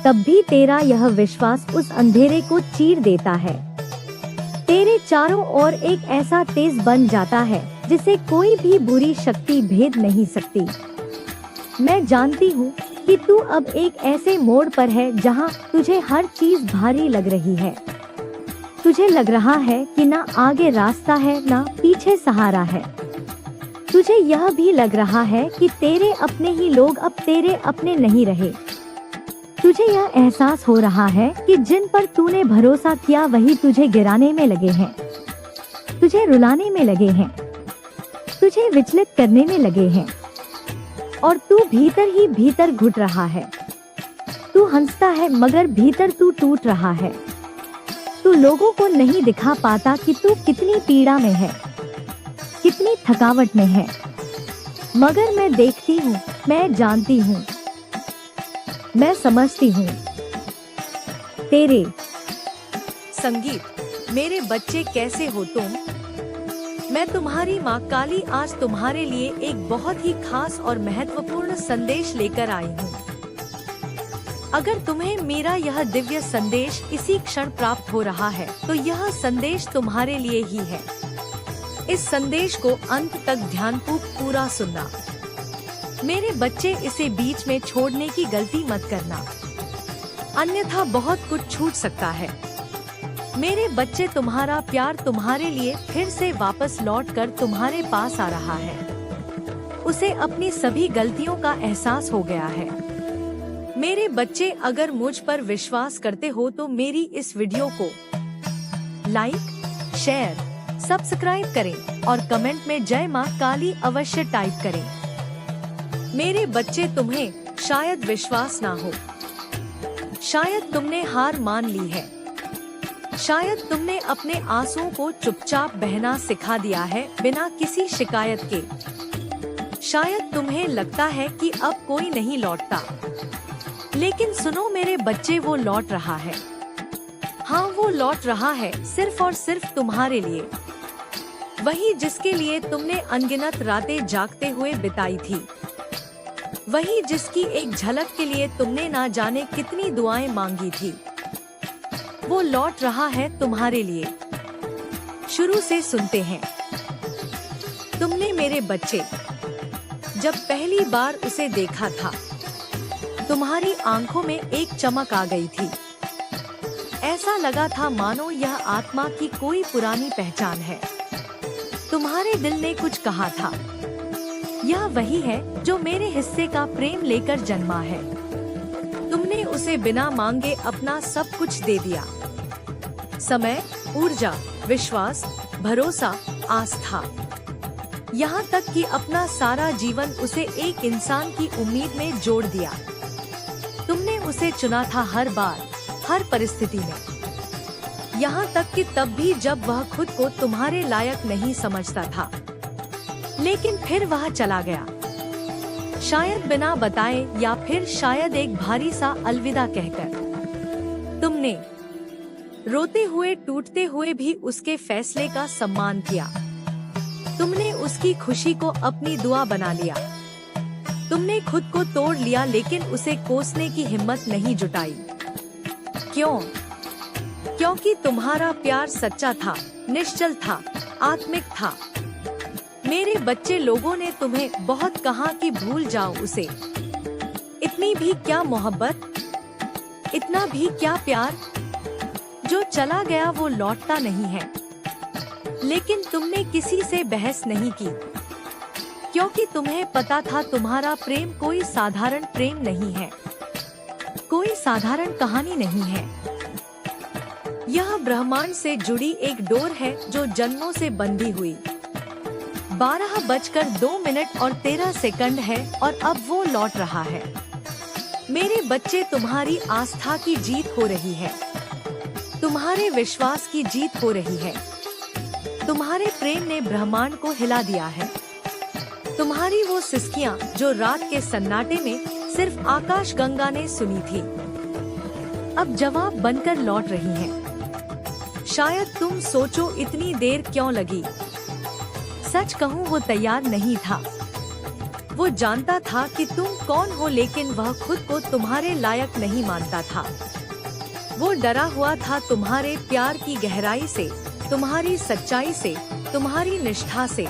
तब भी तेरा यह विश्वास उस अंधेरे को चीर देता है। तेरे चारों ओर एक ऐसा तेज बन जाता है जिसे कोई भी बुरी शक्ति भेद नहीं सकती। मैं जानती हूँ कि तू अब एक ऐसे मोड़ पर है जहाँ तुझे हर चीज भारी लग रही है। तुझे लग रहा है कि ना आगे रास्ता है ना पीछे सहारा है। तुझे यह भी लग रहा है कि तेरे अपने ही लोग अब तेरे अपने नहीं रहे। तुझे यह एहसास हो रहा है कि जिन पर तूने भरोसा किया वही तुझे गिराने में लगे हैं, तुझे रुलाने में लगे हैं, तुझे विचलित करने में लगे हैं और तू भीतर ही भीतर घुट रहा है। तू हंसता है मगर भीतर तू टूट रहा है। तू लोगों को नहीं दिखा पाता कि तू कितनी पीड़ा में है, कितनी थकावट में है, मगर मैं देखती हूँ, मैं जानती हूँ, मैं समझती हूँ। तेरे संगीत। मेरे बच्चे कैसे हो तुम? मैं तुम्हारी माँ काली आज तुम्हारे लिए एक बहुत ही खास और महत्वपूर्ण संदेश लेकर आई हूँ। अगर तुम्हें मेरा यह दिव्य संदेश इसी क्षण प्राप्त हो रहा है तो यह संदेश तुम्हारे लिए ही है। इस संदेश को अंत तक ध्यानपूर्वक पूरा सुनना। मेरे बच्चे, इसे बीच में छोड़ने की गलती मत करना, अन्यथा बहुत कुछ छूट सकता है। मेरे बच्चे, तुम्हारा प्यार तुम्हारे लिए फिर से वापस लौटकर तुम्हारे पास आ रहा है। उसे अपनी सभी गलतियों का एहसास हो गया है। मेरे बच्चे, अगर मुझ पर विश्वास करते हो तो मेरी इस वीडियो को लाइक, शेयर, सब्सक्राइब करें और कमेंट में जय माँ काली अवश्य टाइप करें। मेरे बच्चे, तुम्हें शायद विश्वास ना हो, शायद तुमने हार मान ली है, शायद तुमने अपने आंसुओं को चुपचाप बहना सिखा दिया है बिना किसी शिकायत के। शायद तुम्हें लगता है कि अब कोई नहीं लौटता, लेकिन सुनो मेरे बच्चे, वो लौट रहा है। हाँ, वो लौट रहा है सिर्फ और सिर्फ तुम्हारे लिए। वही जिसके लिए तुमने अनगिनत रातें जागते हुए बिताई थी, वही जिसकी एक झलक के लिए तुमने ना जाने कितनी दुआएं मांगी थी, वो लौट रहा है तुम्हारे लिए। शुरू से सुनते हैं। तुमने मेरे बच्चे जब पहली बार उसे देखा था, तुम्हारी आंखों में एक चमक आ गई थी। ऐसा लगा था मानो यह आत्मा की कोई पुरानी पहचान है। तुम्हारे दिल ने कुछ कहा था, यह वही है जो मेरे हिस्से का प्रेम लेकर जन्मा है। तुमने उसे बिना मांगे अपना सब कुछ दे दिया, समय, ऊर्जा, विश्वास, भरोसा, आस्था, यहाँ तक कि अपना सारा जीवन उसे एक इंसान की उम्मीद में जोड़ दिया। तुमने उसे चुना था हर बार, हर परिस्थिति में, यहाँ तक कि तब भी जब वह खुद को तुम्हारे लायक नहीं समझता था। लेकिन फिर वह चला गया, शायद बिना बताए या फिर शायद एक भारी सा अलविदा कहकर। तुमने रोते हुए, टूटते हुए भी उसके फैसले का सम्मान किया। तुमने उसकी खुशी को अपनी दुआ बना लिया। तुमने खुद को तोड़ लिया लेकिन उसे कोसने की हिम्मत नहीं जुटाई। क्यों? क्योंकि तुम्हारा प्यार सच्चा था, निश्चल था, आत्मिक था। मेरे बच्चे, लोगों ने तुम्हें बहुत कहा कि भूल जाओ उसे। इतनी भी क्या मोहब्बत, इतना भी क्या प्यार। जो चला गया वो लौटता नहीं है। लेकिन तुमने किसी से बहस नहीं की, क्योंकि तुम्हें पता था तुम्हारा प्रेम कोई साधारण प्रेम नहीं है, कोई साधारण कहानी नहीं है। यह ब्रह्मांड से जुड़ी एक डोर है जो जन्मों से बंधी हुई। 12:02 है और अब वो लौट रहा है। मेरे बच्चे, तुम्हारी आस्था की जीत हो रही है, तुम्हारे विश्वास की जीत हो रही है। तुम्हारे प्रेम ने ब्रह्मांड को हिला दिया है। तुम्हारी वो सिसकियां जो रात के सन्नाटे में सिर्फ आकाश गंगा ने सुनी थी, अब जवाब बनकर लौट रही हैं। शायद तुम सोचो इतनी देर क्यों लगी। सच कहूँ, वो तैयार नहीं था। वो जानता था कि तुम कौन हो, लेकिन वह खुद को तुम्हारे लायक नहीं मानता था। वो डरा हुआ था तुम्हारे प्यार की गहराई से, तुम्हारी सच्चाई से, तुम्हारी निष्ठा से।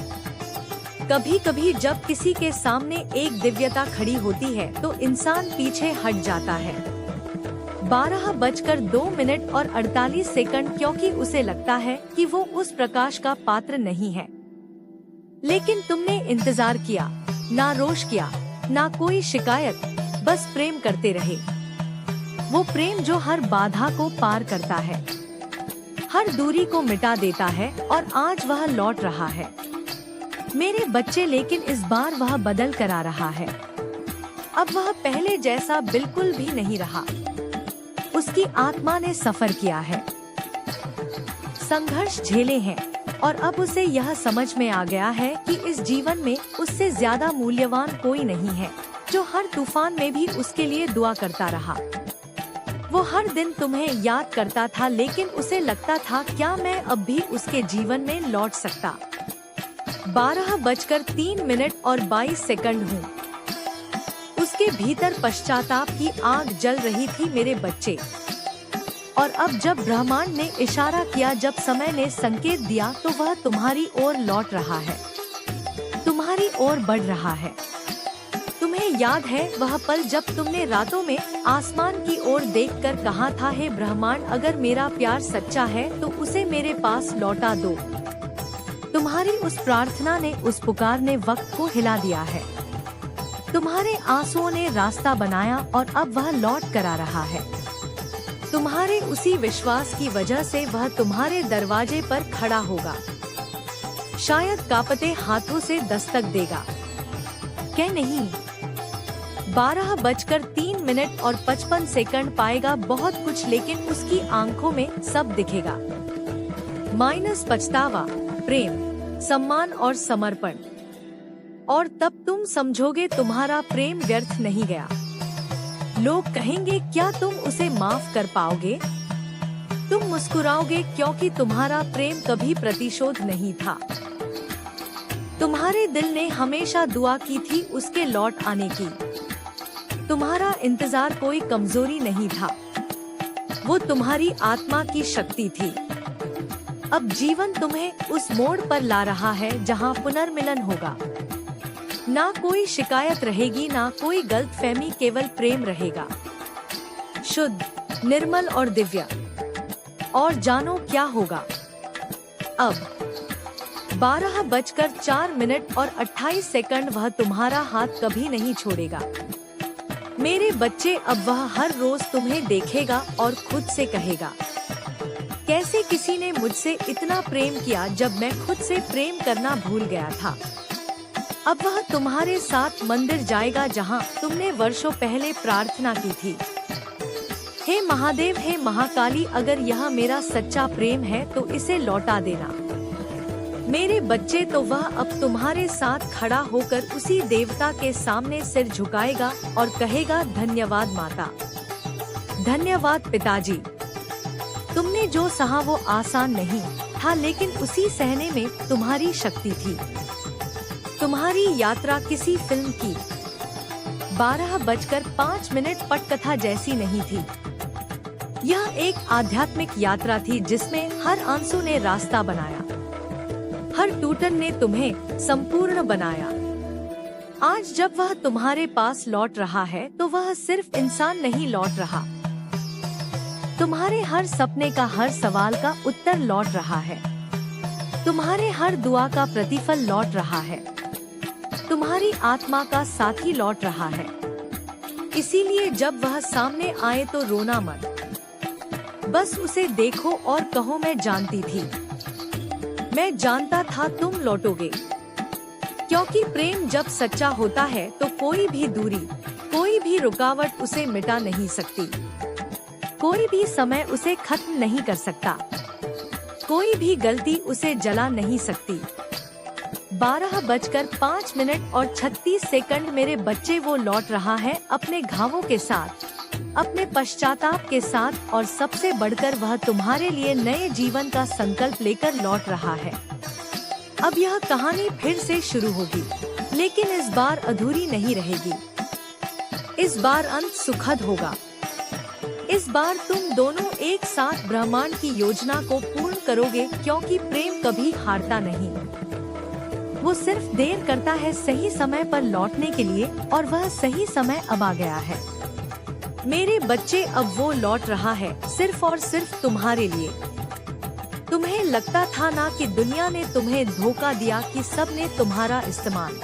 कभी कभी जब किसी के सामने एक दिव्यता खड़ी होती है तो इंसान पीछे हट जाता है। 12:02 और 48 सेकंड, क्योंकि उसे लगता है कि वो उस प्रकाश का पात्र नहीं है। लेकिन तुमने इंतजार किया, ना रोष किया, ना कोई शिकायत, बस प्रेम करते रहे। वो प्रेम जो हर बाधा को पार करता है, हर दूरी को मिटा देता है, और आज वह लौट रहा है मेरे बच्चे। लेकिन इस बार वह बदल कर आ रहा है। अब वह पहले जैसा बिल्कुल भी नहीं रहा। उसकी आत्मा ने सफर किया है, संघर्ष झेले हैं, और अब उसे यह समझ में आ गया है कि इस जीवन में उससे ज्यादा मूल्यवान कोई नहीं है, जो हर तूफान में भी उसके लिए दुआ करता रहा। वो हर दिन तुम्हें याद करता था, लेकिन उसे लगता था क्या मैं अब भी उसके जीवन में लौट सकता। 12:03 और 22 सेकंड हूँ। उसके भीतर पश्चाताप की आग जल रही थी मेरे बच्चे। और अब जब ब्रह्मांड ने इशारा किया, जब समय ने संकेत दिया, तो वह तुम्हारी ओर लौट रहा है, तुम्हारी ओर बढ़ रहा है। तुम्हें याद है वह पल जब तुमने रातों में आसमान की ओर देखकर कहा था, हे ब्रह्मांड, अगर मेरा प्यार सच्चा है तो उसे मेरे पास लौटा दो। तुम्हारी उस प्रार्थना ने, उस पुकार ने वक्त को हिला दिया है। तुम्हारे आंसुओं ने रास्ता बनाया और अब वह लौट कर आ रहा है। तुम्हारे उसी विश्वास की वजह से वह तुम्हारे दरवाजे पर खड़ा होगा, शायद कांपते हाथों से दस्तक देगा। क्या नहीं? 12:03 और 55 सेकंड पाएगा बहुत कुछ, लेकिन उसकी आंखों में सब दिखेगा। माइनस पछतावा, प्रेम, सम्मान और समर्पण। और तब तुम समझोगे तुम्हारा प्रेम व्यर्थ नहीं गया। लोग कहेंगे, क्या तुम उसे माफ कर पाओगे? तुम मुस्कुराओगे, क्योंकि तुम्हारा प्रेम कभी प्रतिशोध नहीं था। तुम्हारे दिल ने हमेशा दुआ की थी उसके लौट आने की। तुम्हारा इंतजार कोई कमजोरी नहीं था, वो तुम्हारी आत्मा की शक्ति थी। अब जीवन तुम्हें उस मोड़ पर ला रहा है जहां पुनर्मिलन होगा। ना कोई शिकायत रहेगी, ना कोई गलतफहमी, केवल प्रेम रहेगा, शुद्ध, निर्मल और दिव्य। और जानो क्या होगा? अब 12:04 और 28 सेकंड, वह तुम्हारा हाथ कभी नहीं छोड़ेगा मेरे बच्चे। अब वह हर रोज तुम्हें देखेगा और खुद से कहेगा, कैसे किसी ने मुझसे इतना प्रेम किया जब मैं खुद से प्रेम करना भूल गया था। अब वह तुम्हारे साथ मंदिर जाएगा जहां तुमने वर्षों पहले प्रार्थना की थी। हे महादेव, हे महाकाली, अगर यह मेरा सच्चा प्रेम है तो इसे लौटा देना मेरे बच्चे। तो वह अब तुम्हारे साथ खड़ा होकर उसी देवता के सामने सिर झुकाएगा और कहेगा, धन्यवाद माता, धन्यवाद पिताजी। तुमने जो सहा वो आसान नहीं था, लेकिन उसी सहने में तुम्हारी शक्ति थी। तुम्हारी यात्रा किसी फिल्म की 12:05 पटकथा जैसी नहीं थी। यह एक आध्यात्मिक यात्रा थी जिसमें हर आंसू ने रास्ता बनाया, हर टूटन ने तुम्हें संपूर्ण बनाया। आज जब वह तुम्हारे पास लौट रहा है तो वह सिर्फ इंसान नहीं लौट रहा, तुम्हारे हर सपने का, हर सवाल का उत्तर लौट रहा है। तुम्हारे हर दुआ का प्रतिफल लौट रहा है। तुम्हारी आत्मा का साथी लौट रहा है। इसीलिए जब वह सामने आए तो रोना मत, बस उसे देखो और कहो, मैं जानती थी, मैं जानता था तुम लौटोगे। क्योंकि प्रेम जब सच्चा होता है तो कोई भी दूरी, कोई भी रुकावट उसे मिटा नहीं सकती। कोई भी समय उसे खत्म नहीं कर सकता, कोई भी गलती उसे जला नहीं सकती। 12:05 और 36 सेकंड मेरे बच्चे, वो लौट रहा है अपने घावों के साथ, अपने पश्चाताप के साथ, और सबसे बढ़कर वह तुम्हारे लिए नए जीवन का संकल्प लेकर लौट रहा है। अब यह कहानी फिर से शुरू होगी। लेकिन इस बार अधूरी नहीं रहेगी। इस बार अंत सुखद होगा। इस बार तुम दोनों एक साथ ब्रह्मांड की योजना को पूर्ण करोगे, क्योंकि प्रेम कभी हारता नहीं। वो सिर्फ देर करता है सही समय पर लौटने के लिए, और वह सही समय अब आ गया है। मेरे बच्चे, अब वो लौट रहा है सिर्फ और सिर्फ तुम्हारे लिए। तुम्हें लगता था ना कि दुनिया ने तुम्हें धोखा दिया, कि सब ने तुम्हारा इस्तेमाल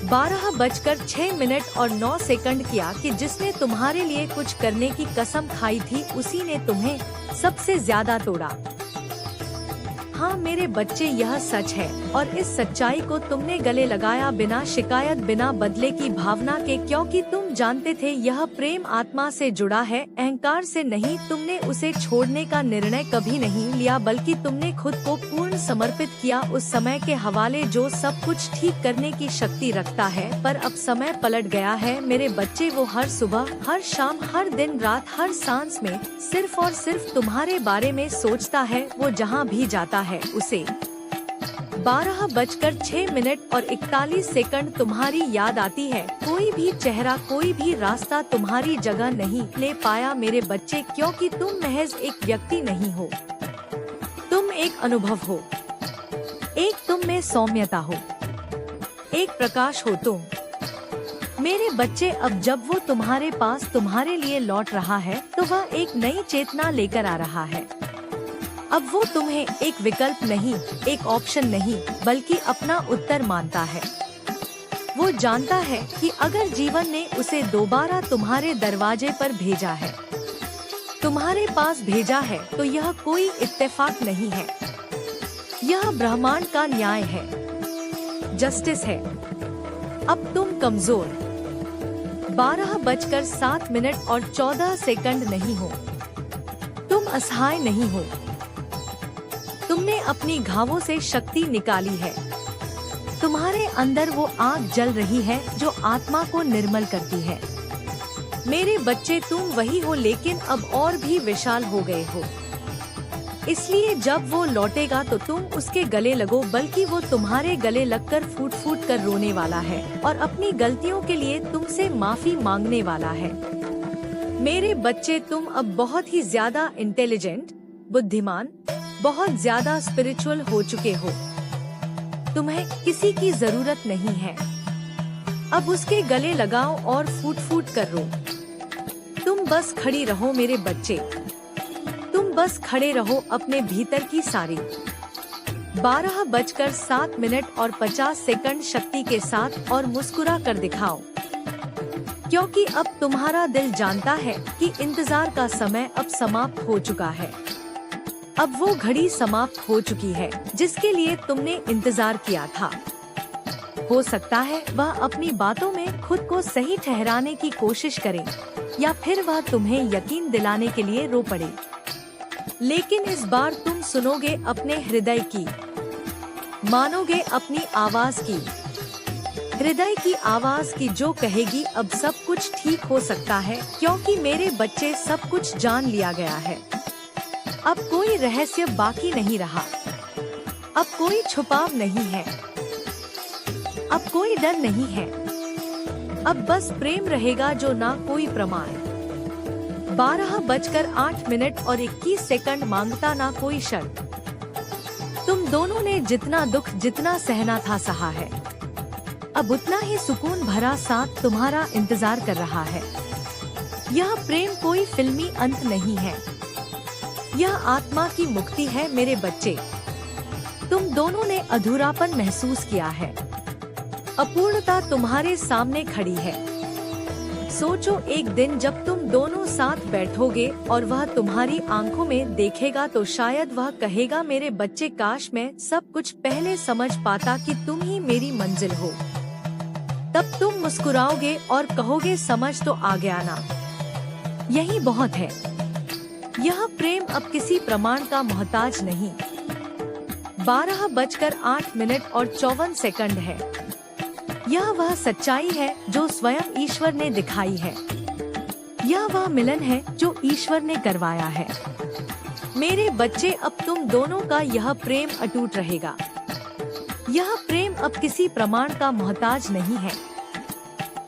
12:06 और 9 सेकंड किया, कि जिसने तुम्हारे लिए कुछ करने की कसम खाई थी उसी ने तुम्हें सबसे ज्यादा तोड़ा। हाँ मेरे बच्चे, यह सच है, और इस सच्चाई को तुमने गले लगाया बिना शिकायत, बिना बदले की भावना के, क्योंकि तुम जानते थे यह प्रेम आत्मा से जुड़ा है, अहंकार से नहीं। तुमने उसे छोड़ने का निर्णय कभी नहीं लिया, बल्कि तुमने खुद को पूर्ण समर्पित किया उस समय के हवाले जो सब कुछ ठीक करने की शक्ति रखता है। पर अब समय पलट गया है मेरे बच्चे। वो हर सुबह, हर शाम, हर दिन रात, हर सांस में सिर्फ और सिर्फ तुम्हारे बारे में सोचता है। वो जहाँ भी जाता है उसे 12:06 और 41 सेकंड तुम्हारी याद आती है। कोई भी चेहरा, कोई भी रास्ता तुम्हारी जगह नहीं ले पाया मेरे बच्चे, क्योंकि तुम महज एक व्यक्ति नहीं हो, तुम एक अनुभव हो। एक तुम में सौम्यता हो, एक प्रकाश हो तुम। मेरे बच्चे, अब जब वो तुम्हारे पास तुम्हारे लिए लौट रहा है तो वह एक नई चेतना लेकर आ रहा है। अब वो तुम्हें एक विकल्प नहीं, एक ऑप्शन नहीं, बल्कि अपना उत्तर मानता है। वो जानता है कि अगर जीवन ने उसे दोबारा तुम्हारे दरवाजे पर भेजा है, तुम्हारे पास भेजा है, तो यह कोई इत्तेफाक नहीं है। यह ब्रह्मांड का न्याय है, जस्टिस है। अब तुम कमजोर 12:07 और 14 सेकंड नहीं हो। तुम असहाय नहीं हो। तुमने अपनी घावों से शक्ति निकाली है। तुम्हारे अंदर वो आग जल रही है जो आत्मा को निर्मल करती है। मेरे बच्चे, तुम वही हो, लेकिन अब और भी विशाल हो गए हो। इसलिए जब वो लौटेगा तो तुम उसके गले लगो, बल्कि वो तुम्हारे गले लगकर फूट फूट कर रोने वाला है और अपनी गलतियों के लिए तुमसे माफी मांगने वाला है। मेरे बच्चे, तुम अब बहुत ही ज्यादा इंटेलिजेंट, बुद्धिमान, बहुत ज्यादा स्पिरिचुअल हो चुके हो। तुम्हें किसी की जरूरत नहीं है। अब उसके गले लगाओ और फूट फूट कर रो। तुम बस खड़ी रहो मेरे बच्चे, तुम बस खड़े रहो अपने भीतर की सारी 12:07 और 50 सेकंड शक्ति के साथ, और मुस्कुरा कर दिखाओ, क्योंकि अब तुम्हारा दिल जानता है कि इंतजार का समय अब समाप्त हो चुका है। अब वो घड़ी समाप्त हो चुकी है जिसके लिए तुमने इंतजार किया था। हो सकता है वह अपनी बातों में खुद को सही ठहराने की कोशिश करे, या फिर वह तुम्हें यकीन दिलाने के लिए रो पड़े, लेकिन इस बार तुम सुनोगे अपने हृदय की, मानोगे अपनी आवाज की, हृदय की आवाज की, जो कहेगी अब सब कुछ ठीक हो सकता है, क्योंकि मेरे बच्चे सब कुछ जान लिया गया है। अब कोई रहस्य बाकी नहीं रहा, अब कोई छुपाव नहीं है, अब कोई डर नहीं है। अब बस प्रेम रहेगा जो ना कोई प्रमाण। 12:08 और 21 सेकंड मांगता ना कोई शर्त। तुम दोनों ने जितना दुख, जितना सहना था सहा है। अब उतना ही सुकून भरा साथ तुम्हारा इंतजार कर रहा है। यह प्रेम कोई फिल्मी अंत नहीं है, यह आत्मा की मुक्ति है मेरे बच्चे। तुम दोनों ने अधूरापन महसूस किया है, अपूर्णता तुम्हारे सामने खड़ी है। सोचो एक दिन जब तुम दोनों साथ बैठोगे और वह तुम्हारी आंखों में देखेगा, तो शायद वह कहेगा, मेरे बच्चे, काश मैं सब कुछ पहले समझ पाता कि तुम ही मेरी मंजिल हो। तब तुम मुस्कुराओगे और कहोगे, समझ तो आ गया ना, यही बहुत है। यह प्रेम अब किसी प्रमाण का मोहताज नहीं। 12:08 और 54 सेकंड है। यह वह सच्चाई है जो स्वयं ईश्वर ने दिखाई है। यह वह मिलन है जो ईश्वर ने करवाया है। मेरे बच्चे, अब तुम दोनों का यह प्रेम अटूट रहेगा। यह प्रेम अब किसी प्रमाण का मोहताज नहीं है।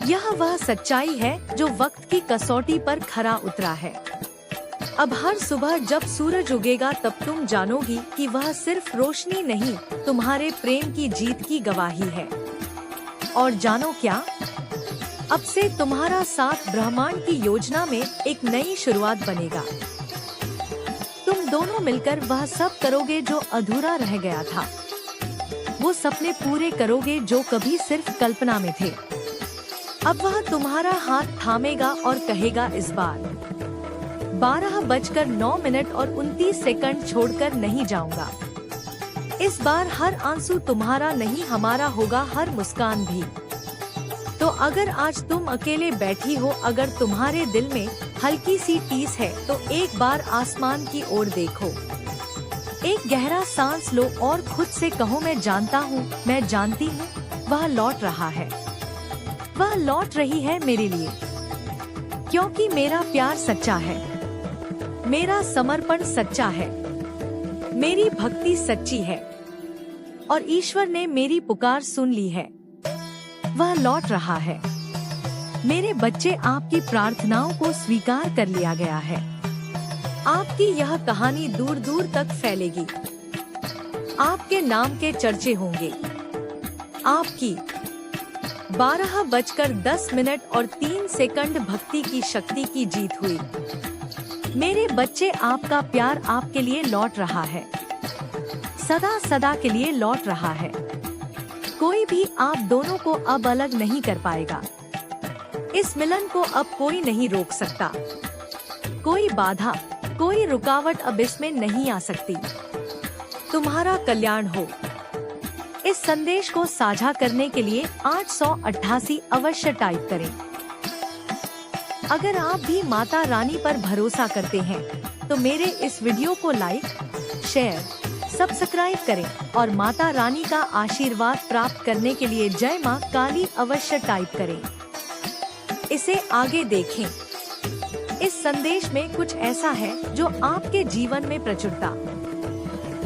यह वह सच्चाई है जो वक्त की कसौटी पर खरा उतरा है। अब हर सुबह जब सूरज उगेगा तब तुम जानोगी कि वह सिर्फ रोशनी नहीं, तुम्हारे प्रेम की जीत की गवाही है। और जानो क्या, अब से तुम्हारा साथ ब्रह्मांड की योजना में एक नई शुरुआत बनेगा। तुम दोनों मिलकर वह सब करोगे जो अधूरा रह गया था। वो सपने पूरे करोगे जो कभी सिर्फ कल्पना में थे। अब वह तुम्हारा हाथ थामेगा और कहेगा, इस बार 12:09 और 29 सेकंड छोड़कर नहीं जाऊंगा। इस बार हर आंसू तुम्हारा नहीं, हमारा होगा हर मुस्कान भी। तो अगर आज तुम अकेले बैठी हो, अगर तुम्हारे दिल में हल्की सी टीस है, तो एक बार आसमान की ओर देखो। एक गहरा सांस लो और खुद से कहो, मैं जानता हूँ, मैं जानती हूँ, वह लौट रहा है, वह लौट रही है मेरे लिए। क्योंकि मेरा प्यार सच्चा है, मेरा समर्पण सच्चा है, मेरी भक्ति सच्ची है और ईश्वर ने मेरी पुकार सुन ली है। वह लौट रहा है। मेरे बच्चे, आपकी प्रार्थनाओं को स्वीकार कर लिया गया है। आपकी यह कहानी दूर दूर तक फैलेगी। आपके नाम के चर्चे होंगे। आपकी 12:10 और 3 सेकंड भक्ति की शक्ति की जीत हुई। मेरे बच्चे, आपका प्यार आपके लिए लौट रहा है, सदा सदा के लिए लौट रहा है। कोई भी आप दोनों को अब अलग नहीं कर पाएगा। इस मिलन को अब कोई नहीं रोक सकता। कोई बाधा, कोई रुकावट अब इसमें नहीं आ सकती। तुम्हारा कल्याण हो। इस संदेश को साझा करने के लिए 888 अवश्य टाइप करें। अगर आप भी माता रानी पर भरोसा करते हैं तो मेरे इस वीडियो को लाइक, शेयर, सब्सक्राइब करें और माता रानी का आशीर्वाद प्राप्त करने के लिए जय मां काली अवश्य टाइप करें। इसे आगे देखें। इस संदेश में कुछ ऐसा है जो आपके जीवन में प्रचुरता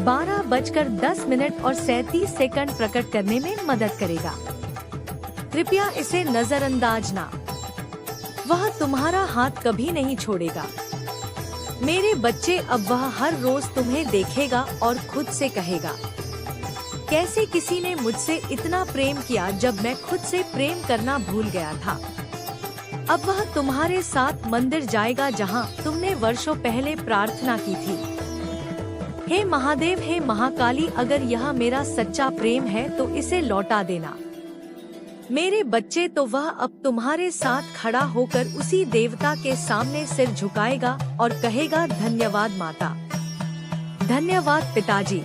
12:10 और 37 सेकंड प्रकट करने में मदद करेगा। कृपया इसे नजरअंदाज ना। वह तुम्हारा हाथ कभी नहीं छोड़ेगा। मेरे बच्चे, अब वह हर रोज तुम्हें देखेगा और खुद से कहेगा, कैसे किसी ने मुझसे इतना प्रेम किया जब मैं खुद से प्रेम करना भूल गया था। अब वह तुम्हारे साथ मंदिर जाएगा जहां तुमने वर्षों पहले प्रार्थना की थी। हे महादेव, हे महाकाली, अगर यह मेरा सच्चा प्रेम है तो इसे लौटा देना। मेरे बच्चे, तो वह अब तुम्हारे साथ खड़ा होकर उसी देवता के सामने सिर झुकाएगा और कहेगा, धन्यवाद माता, धन्यवाद पिताजी।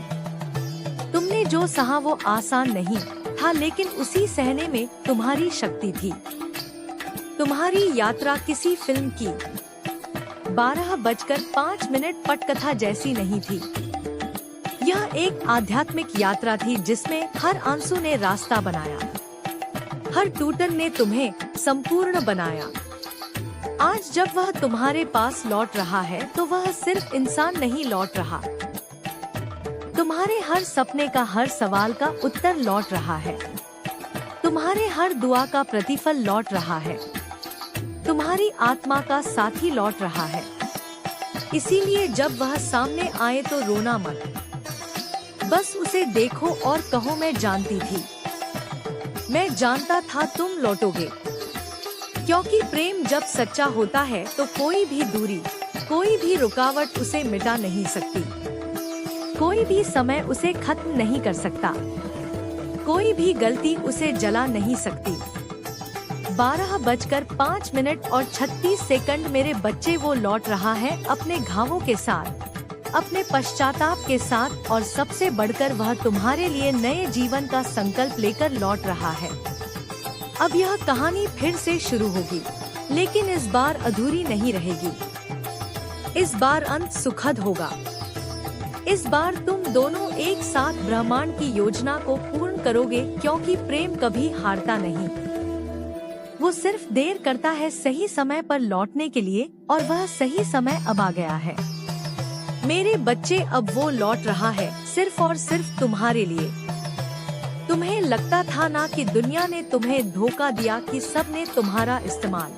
तुमने जो सहा वो आसान नहीं था, लेकिन उसी सहने में तुम्हारी शक्ति थी। तुम्हारी यात्रा किसी फिल्म की 12:05 पटकथा जैसी नहीं थी। यह एक आध्यात्मिक यात्रा थी जिसमें हर आंसू ने रास्ता बनाया, हर टूटन ने तुम्हें संपूर्ण बनाया। आज जब वह तुम्हारे पास लौट रहा है तो वह सिर्फ इंसान नहीं लौट रहा, तुम्हारे हर सपने का, हर सवाल का उत्तर लौट रहा है। तुम्हारे हर दुआ का प्रतिफल लौट रहा है। तुम्हारी आत्मा का साथी लौट रहा है। इसीलिए जब वह सामने आए तो रोना मत, बस उसे देखो और कहो, मैं जानती थी, मैं जानता था तुम लौटोगे। क्योंकि प्रेम जब सच्चा होता है तो कोई भी दूरी, कोई भी रुकावट उसे मिटा नहीं सकती। कोई भी समय उसे खत्म नहीं कर सकता। कोई भी गलती उसे जला नहीं सकती। 12:05 और 36 सेकंड मेरे बच्चे, वो लौट रहा है अपने घावों के साथ, अपने पश्चाताप के साथ, और सबसे बढ़कर वह तुम्हारे लिए नए जीवन का संकल्प लेकर लौट रहा है। अब यह कहानी फिर से शुरू होगी, लेकिन इस बार अधूरी नहीं रहेगी। इस बार अंत सुखद होगा। इस बार तुम दोनों एक साथ ब्रह्मांड की योजना को पूर्ण करोगे, क्योंकि प्रेम कभी हारता नहीं। वो सिर्फ देर करता है सही समय पर लौटने के लिए, और वह सही समय अब आ गया है। मेरे बच्चे, अब वो लौट रहा है सिर्फ और सिर्फ तुम्हारे लिए। तुम्हें लगता था ना कि दुनिया ने तुम्हें धोखा दिया, कि सब ने तुम्हारा इस्तेमाल।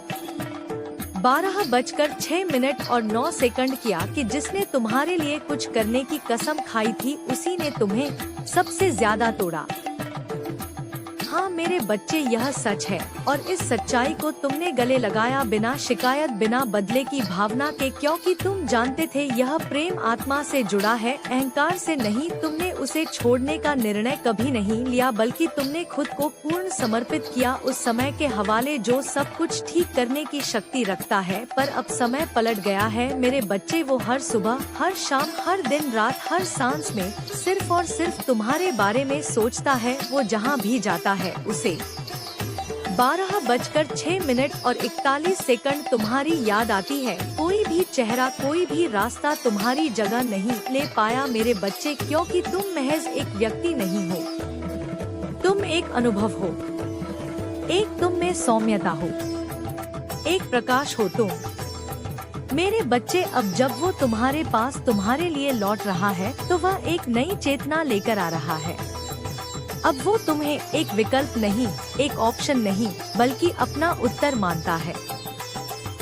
12:06 और 9 सेकंड किया कि जिसने तुम्हारे लिए कुछ करने की कसम खाई थी उसी ने तुम्हें सबसे ज्यादा तोड़ा। हाँ मेरे बच्चे, यह सच है और इस सच्चाई को तुमने गले लगाया बिना शिकायत, बिना बदले की भावना के, क्योंकि तुम जानते थे यह प्रेम आत्मा से जुड़ा है, अहंकार से नहीं। तुमने उसे छोड़ने का निर्णय कभी नहीं लिया, बल्कि तुमने खुद को पूर्ण समर्पित किया उस समय के हवाले जो सब कुछ ठीक करने की शक्ति रखता है। पर अब समय पलट गया है मेरे बच्चे। वो हर सुबह, हर शाम, हर दिन रात, हर सांस में सिर्फ और सिर्फ तुम्हारे बारे में सोचता है। वो जहाँ भी जाता है उसे 12:06 और 41 तुम्हारी याद आती है। कोई भी चेहरा, कोई भी रास्ता तुम्हारी जगह नहीं ले पाया मेरे बच्चे, क्योंकि तुम महज एक व्यक्ति नहीं हो, तुम एक अनुभव हो, एक तुम में सौम्यता हो, एक प्रकाश हो तुम मेरे बच्चे। अब जब वो तुम्हारे पास तुम्हारे लिए लौट रहा है तो वह एक नई चेतना लेकर आ रहा है। अब वो तुम्हें एक विकल्प नहीं, एक ऑप्शन नहीं, बल्कि अपना उत्तर मानता है।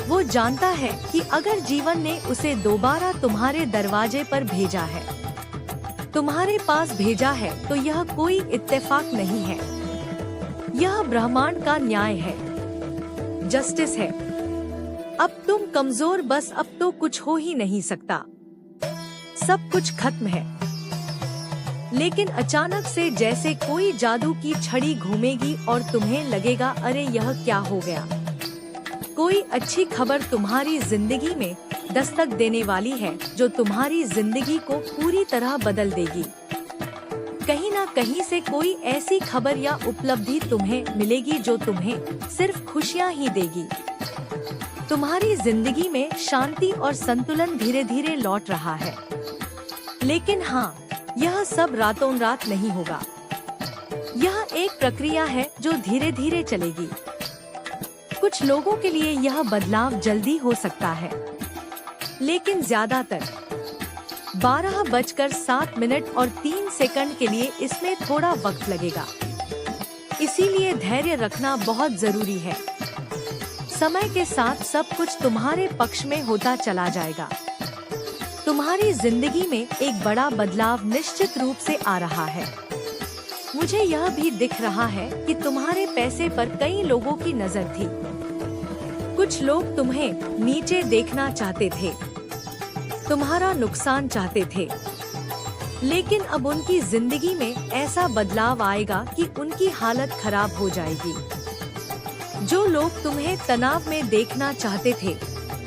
वो जानता है कि अगर जीवन ने उसे दोबारा तुम्हारे दरवाजे पर भेजा है, तुम्हारे पास भेजा है, तो यह कोई इत्तेफाक नहीं है, यह ब्रह्मांड का न्याय है, जस्टिस है। अब तुम कमजोर, बस अब तो कुछ हो ही नहीं सकता, सब कुछ खत्म है। लेकिन अचानक से जैसे कोई जादू की छड़ी घूमेगी और तुम्हें लगेगा, अरे यह क्या हो गया। कोई अच्छी खबर तुम्हारी जिंदगी में दस्तक देने वाली है, जो तुम्हारी जिंदगी को पूरी तरह बदल देगी। कहीं ना कहीं से कोई ऐसी खबर या उपलब्धि तुम्हें मिलेगी जो तुम्हें सिर्फ खुशियां ही देगी। तुम्हारी जिंदगी में शांति और संतुलन धीरे धीरे लौट रहा है। लेकिन हाँ, यह सब रातों रात नहीं होगा। यह एक प्रक्रिया है जो धीरे धीरे चलेगी। कुछ लोगों के लिए यह बदलाव जल्दी हो सकता है, लेकिन ज्यादातर 12:07 और 3 के लिए इसमें थोड़ा वक्त लगेगा। इसीलिए धैर्य रखना बहुत जरूरी है। समय के साथ सब कुछ तुम्हारे पक्ष में होता चला जाएगा। तुम्हारी जिंदगी में एक बड़ा बदलाव निश्चित रूप से आ रहा है। मुझे यह भी दिख रहा है कि तुम्हारे पैसे पर कई लोगों की नजर थी। कुछ लोग तुम्हें नीचे देखना चाहते थे, तुम्हारा नुकसान चाहते थे। लेकिन अब उनकी जिंदगी में ऐसा बदलाव आएगा कि उनकी हालत खराब हो जाएगी। जो लोग तुम्हें तनाव में देखना चाहते थे,